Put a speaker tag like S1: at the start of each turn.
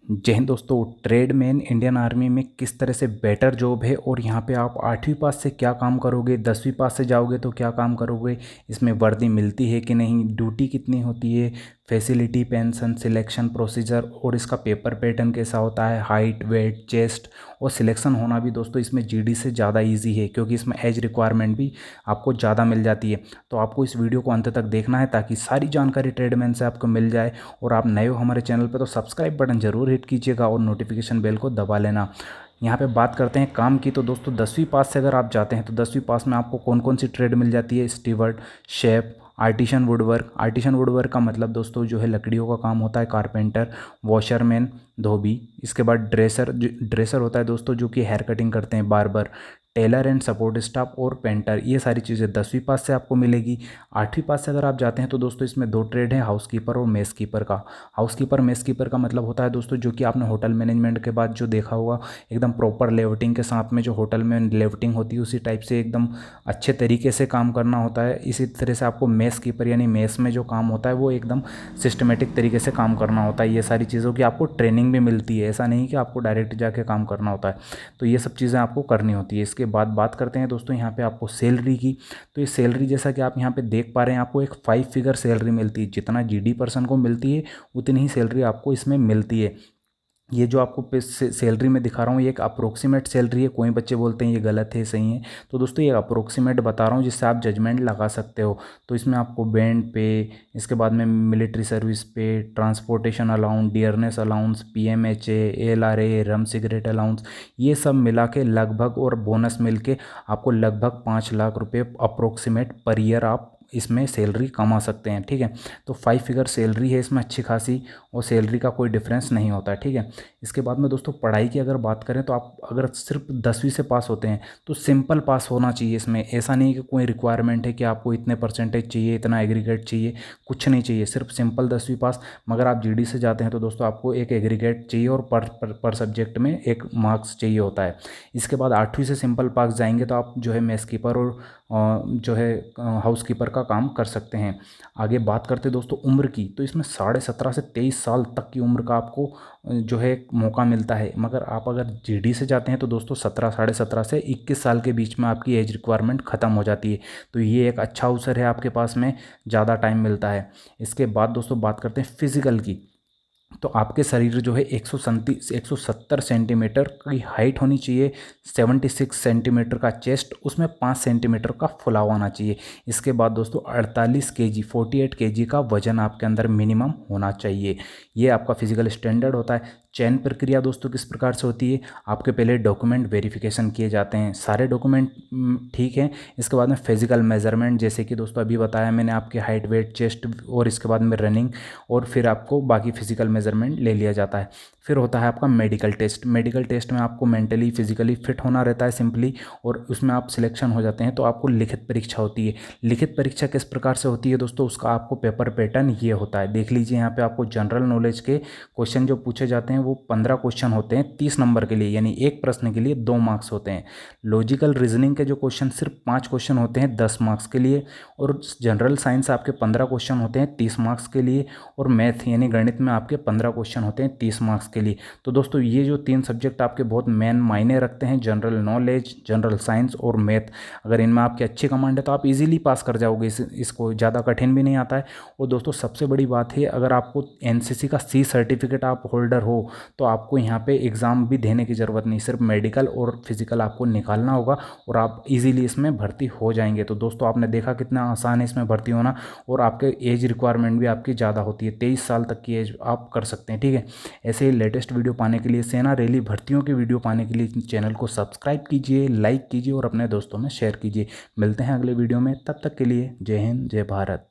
S1: जय हिंद दोस्तों। Tradesman Indian army में किस तरह से बेटर जॉब है और यहाँ पे आप 8वीं पास से क्या काम करोगे, 10वीं पास से जाओगे तो क्या काम करोगे, इसमें वर्दी मिलती है कि नहीं, ड्यूटी कितनी होती है, फैसिलिटी, पेंशन, सिलेक्शन प्रोसीजर और इसका पेपर पैटर्न कैसा होता है, हाइट, वेट, चेस्ट और सिलेक्शन होना भी दोस्तों इसमें जीडी से ज़्यादा इजी है क्योंकि इसमें एज रिक्वायरमेंट भी आपको ज़्यादा मिल जाती है। तो आपको इस वीडियो को अंत तक देखना है ताकि सारी जानकारी ट्रेडमैन से आपको मिल जाए। और आप नए हो हमारे चैनल पर तो सब्सक्राइब बटन जरूर हिट कीजिएगा और नोटिफिकेशन बेल को दबा लेना। यहाँ पे बात करते हैं काम की, तो दोस्तों 10वीं पास से अगर आप जाते हैं तो 10वीं पास में आपको कौन कौन सी ट्रेड मिल जाती है, steward, chef, artisan woodwork. Artisan woodwork का मतलब दोस्तों जो है लकड़ियों का काम होता है, कारपेंटर, वॉशरमैन, धोबी। इसके बाद ड्रेसर होता है दोस्तों जो कि हेयर कटिंग करते हैं, barber, tailor and support staff और पेंटर। ये सारी चीज़ें 10वीं पास से आपको मिलेगी। 8वीं पास से अगर आप जाते हैं तो दोस्तों इसमें दो ट्रेड है, हाउसकीपर और मेस कीपर का। हाउसकीपर मेस कीपर का मतलब होता है दोस्तों जो कि आपने होटल मैनेजमेंट के बाद जो देखा होगा, एकदम प्रॉपर लेआउटिंग के साथ में जो होटल में लेआउटिंग होती है उसी टाइप से एकदम अच्छे तरीके से काम करना होता है। इसी तरह से आपको मेस कीपर यानी मेस में जो काम होता है वो एकदम सिस्टमेटिक तरीके से काम करना होता है। ये सारी चीज़ों की आपको ट्रेनिंग भी मिलती है, ऐसा नहीं कि आपको डायरेक्ट जाके काम करना होता है। तो ये सब चीज़ें आपको करनी होती है। इसके बाद बात करते हैं दोस्तों यहाँ पे आपको सैलरी की। तो ये सैलरी जैसा कि आप यहाँ पे देख पा रहे हैं, आपको एक 5 फिगर सैलरी मिलती है। जितना जीडी पर्सन को मिलती है उतनी ही सैलरी आपको इसमें मिलती है। ये जो आपको सैलरी में दिखा रहा हूँ ये एक अप्रोक्सीमेट सैलरी है। कोई बच्चे बोलते हैं ये गलत है, सही है, तो दोस्तों ये अप्रोक्सीमेट बता रहा हूँ जिससे आप जजमेंट लगा सकते हो। तो इसमें आपको बैंड पे, इसके बाद में मिलिट्री सर्विस पे, transportation allowance, dearness allowance, पीएमएचए, LRA, रम सिगरेट अलाउंस, ये सब मिला के लगभग और बोनस मिल के आपको लगभग 5 लाख रुपये अप्रोक्सीमेट पर ईयर आप इसमें सैलरी कमा सकते हैं। ठीक है, तो 5 फिगर सैलरी है इसमें अच्छी खासी, और सैलरी का कोई डिफरेंस नहीं होता है। ठीक है, इसके बाद में दोस्तों पढ़ाई की अगर बात करें तो आप अगर सिर्फ 10वीं से पास होते हैं तो सिंपल पास होना चाहिए। इसमें ऐसा नहीं कि कोई रिक्वायरमेंट है कि आपको इतने परसेंटेज चाहिए, इतना एग्रीगेट चाहिए, कुछ नहीं चाहिए, सिर्फ सिंपल 10वीं पास। मगर आप जीडी से जाते हैं तो दोस्तों आपको एक एग्रीगेट चाहिए और पर सब्जेक्ट में एक मार्क्स चाहिए होता है। इसके बाद 8वीं से सिंपल पास जाएंगे तो आप जो है मेस कीपर और जो है हाउस कीपर का काम कर सकते हैं। आगे बात करते हैं दोस्तों उम्र की, तो इसमें 17.5 से 23 साल तक की उम्र का आपको जो है मौका मिलता है। मगर आप अगर जीडी से जाते हैं तो दोस्तों 17.5 से 21 साल के बीच में आपकी एज रिक्वायरमेंट ख़त्म हो जाती है। तो ये एक अच्छा अवसर है आपके पास में, ज़्यादा टाइम मिलता है। इसके बाद दोस्तों बात करते हैं फिजिकल की। तो आपके शरीर जो है 170 सेंटीमीटर की हाइट होनी चाहिए, 76 सेंटीमीटर का चेस्ट, उसमें 5 सेंटीमीटर का फुलाव आना चाहिए। इसके बाद दोस्तों 48 केजी 48 केजी का वजन आपके अंदर मिनिमम होना चाहिए। ये आपका फिजिकल स्टैंडर्ड होता है। चयन प्रक्रिया दोस्तों किस प्रकार से होती है, आपके पहले डॉक्यूमेंट वेरिफिकेशन किए जाते हैं, सारे डॉक्यूमेंट ठीक है। इसके बाद में फिजिकल मेजरमेंट, जैसे कि दोस्तों अभी बताया मैंने, आपके हाइट, वेट, चेस्ट, और इसके बाद में रनिंग, और फिर आपको बाकी फिजिकल मेजरमेंट ले लिया जाता है। फिर होता है आपका मेडिकल टेस्ट। मेडिकल टेस्ट में आपको मेंटली फिजिकली फिट होना रहता है सिंपली, और उसमें आप सिलेक्शन हो जाते हैं तो आपको लिखित परीक्षा होती है। लिखित परीक्षा किस प्रकार से होती है दोस्तों, उसका आपको पेपर पैटर्न ये होता है, देख लीजिए यहाँ पे। आपको जनरल नॉलेज के क्वेश्चन जो पूछे जाते हैं वो 15 क्वेश्चन होते हैं 30 नंबर के लिए, यानी एक प्रश्न के लिए 2 मार्क्स होते हैं। लॉजिकल रीजनिंग के जो क्वेश्चन सिर्फ 5 क्वेश्चन होते हैं 10 मार्क्स के लिए, और जनरल साइंस आपके 15 क्वेश्चन होते हैं 30 मार्क्स के लिए, और मैथ यानी गणित में आपके 15 क्वेश्चन होते हैं 30 मार्क्स के लिए। तो दोस्तों ये जो 3 सब्जेक्ट आपके बहुत मेन मायने रखते हैं, जनरल नॉलेज, जनरल साइंस और मैथ। अगर इनमें आपकी अच्छी कमांड है तो आप इजीली पास कर जाओगे, इसको ज़्यादा कठिन भी नहीं आता है। और दोस्तों सबसे बड़ी बात है, अगर आपको एनसीसी का सी सर्टिफिकेट आप होल्डर हो तो आपको यहाँ पे एग्ज़ाम भी देने की ज़रूरत नहीं, सिर्फ मेडिकल और फिजिकल आपको निकालना होगा और आप इजीली इसमें भर्ती हो जाएंगे। तो दोस्तों आपने देखा कितना आसान है इसमें भर्ती होना, और आपके एज रिक्वायरमेंट भी आपकी ज़्यादा होती है, 23 साल तक की एज आप कर सकते हैं। ठीक है, ऐसे ही लेटेस्ट वीडियो पाने के लिए, सेना रैली भर्तियों की वीडियो पाने के लिए चैनल को सब्सक्राइब कीजिए, लाइक कीजिए और अपने दोस्तों में शेयर कीजिए। मिलते हैं अगले वीडियो में, तब तक के लिए जय हिंद, जय भारत।